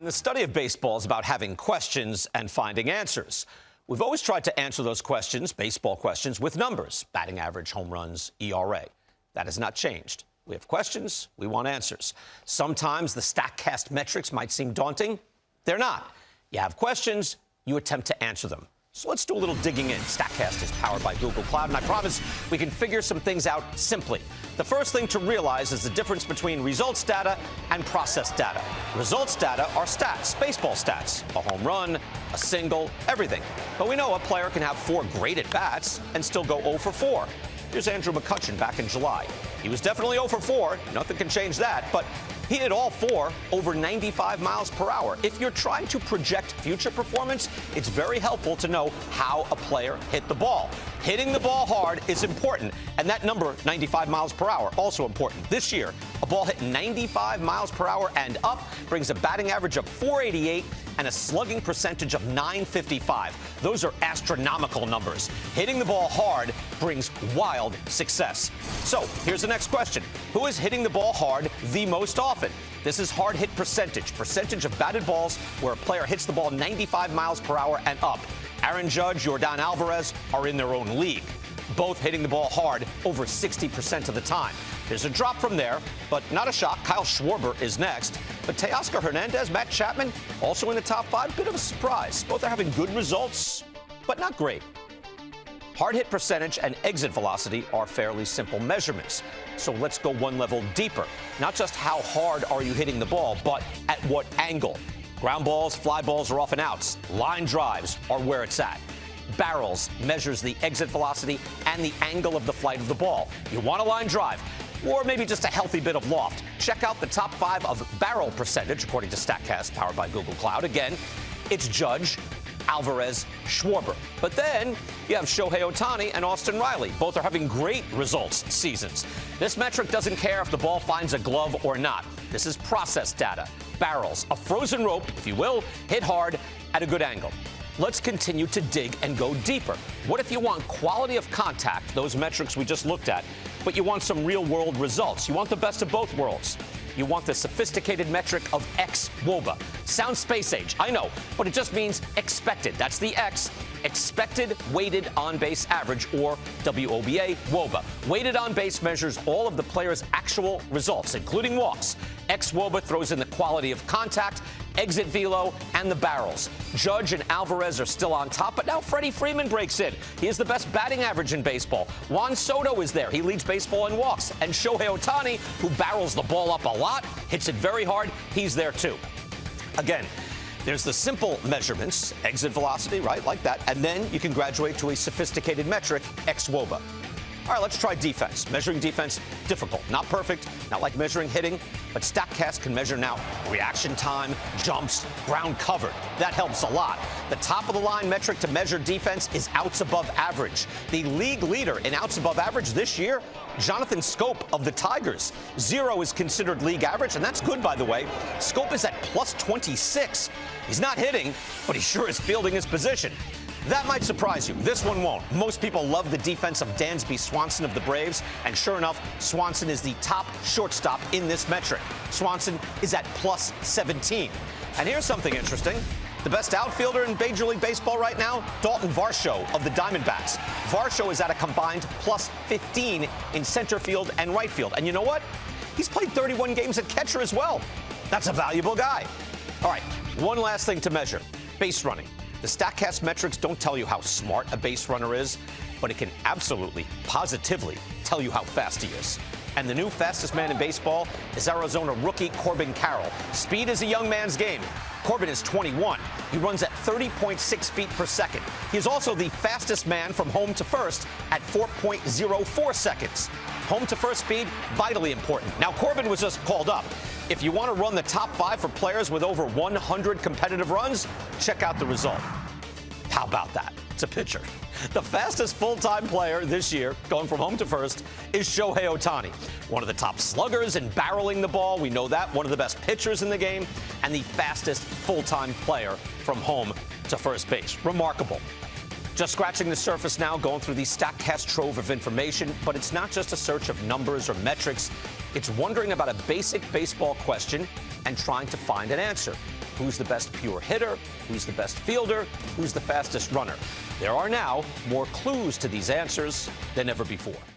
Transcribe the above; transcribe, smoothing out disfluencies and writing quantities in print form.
The study of baseball is about having questions and finding answers. We've always tried to answer those questions, baseball questions, with numbers: batting average, home runs, ERA. That has not changed. We have questions, we want answers. Sometimes the Statcast metrics might seem daunting. They're not. You have questions, you attempt to answer them. So let's do a little digging in. Statcast is powered by Google Cloud, and I promise we can figure some things out simply. The first thing to realize is the difference between results data and process data. Results data are stats, baseball stats, a home run, a single, everything. But we know a player can have 4 great at-bats and still go 0 for 4. Here's Andrew McCutchen back in July. He was definitely 0 for 4. Nothing can change that, but he hit all 4 over 95 miles per hour. If you're trying to project future performance, it's very helpful to know how a player hit the ball. Hitting the ball hard is important, and that number, 95 miles per hour, also important. This year, a ball hit 95 miles per hour and up brings a batting average of .488 and a slugging percentage of .955. Those are astronomical numbers. Hitting the ball hard brings wild success. So here's the next question. Who is hitting the ball hard the most often? This is hard hit percentage of batted balls where a player hits the ball 95 miles per hour and up. Aaron Judge, Yordan Alvarez are in their own league, both hitting the ball hard over 60% of the time. There's a drop from there, but not a shock. Kyle Schwarber is next. But Teoscar Hernandez, Matt Chapman, also in the top 5. Bit of a surprise. Both are having good results, but not great. Hard hit percentage and exit velocity are fairly simple measurements. So let's go one level deeper. Not just how hard are you hitting the ball, but at what angle. Ground balls, fly balls are often outs. Line drives are where it's at. Barrels measures the exit velocity and the angle of the flight of the ball. You want a line drive, or maybe just a healthy bit of loft. Check out the top 5 of barrel percentage, according to Statcast, powered by Google Cloud. Again, it's Judge, Alvarez, Schwarber. But then you have Shohei Ohtani and Austin Riley. Both are having great results seasons. This metric doesn't care if the ball finds a glove or not. This is process data. Barrels, a frozen rope, if you will, hit hard at a good angle. Let's continue to dig and go deeper. What if you want quality of contact, those metrics we just looked at, but you want some real-world results? You want the best of both worlds. You want the sophisticated metric of xWOBA. Sounds space age, I know, but it just means expected. That's the X, expected weighted on-base average, or WOBA, WOBA. Weighted on-base measures all of the player's actual results, including walks. xWOBA throws in the quality of contact, exit velo, and the barrels. Judge and Alvarez are still on top, but now Freddie Freeman breaks in. He is the best batting average in baseball. Juan Soto is there. He leads baseball in walks. And Shohei Ohtani, who barrels the ball up a lot, hits it very hard, he's there too. Again, there's the simple measurements, exit velocity, right, like that, and then you can graduate to a sophisticated metric, xWOBA. All right, let's try defense. Measuring defense, difficult. Not perfect, not like measuring hitting, but Statcast can measure now reaction time, jumps, ground covered. That helps a lot. The top of the line metric to measure defense is outs above average. The league leader in outs above average this year, Jonathan Schoop of the Tigers. 0 is considered league average, and that's good, by the way. Schoop is at plus 26. He's not hitting, but he sure is fielding his position. That might surprise you. This one won't. Most people love the defense of Dansby Swanson of the Braves, and sure enough, Swanson is the top shortstop in this metric. Swanson is at plus 17. And here's something interesting. The best outfielder in Major League Baseball right now, Dalton Varsho of the Diamondbacks. Varsho is at a combined plus 15 in center field and right field. And you know what? He's played 31 games at catcher as well. That's a valuable guy. All right, one last thing to measure, base running. The Statcast metrics don't tell you how smart a base runner is, but it can absolutely, positively tell you how fast he is. And the new fastest man in baseball is Arizona rookie Corbin Carroll. Speed is a young man's game. Corbin is 21. He runs at 30.6 feet per second. He is also the fastest man from home to first at 4.04 seconds. Home to first speed, vitally important. Now, Corbin was just called up. If you want to run the top 5 for players with over 100 competitive runs, check out the result. How about that? It's a pitcher. The fastest full-time player this year, going from home to first, is Shohei Ohtani. One of the top sluggers in barreling the ball. We know that. One of the best pitchers in the game. And the fastest full-time player from home to first base. Remarkable. Just scratching the surface now, going through the Statcast trove of information, but it's not just a search of numbers or metrics. It's wondering about a basic baseball question and trying to find an answer. Who's the best pure hitter? Who's the best fielder? Who's the fastest runner? There are now more clues to these answers than ever before.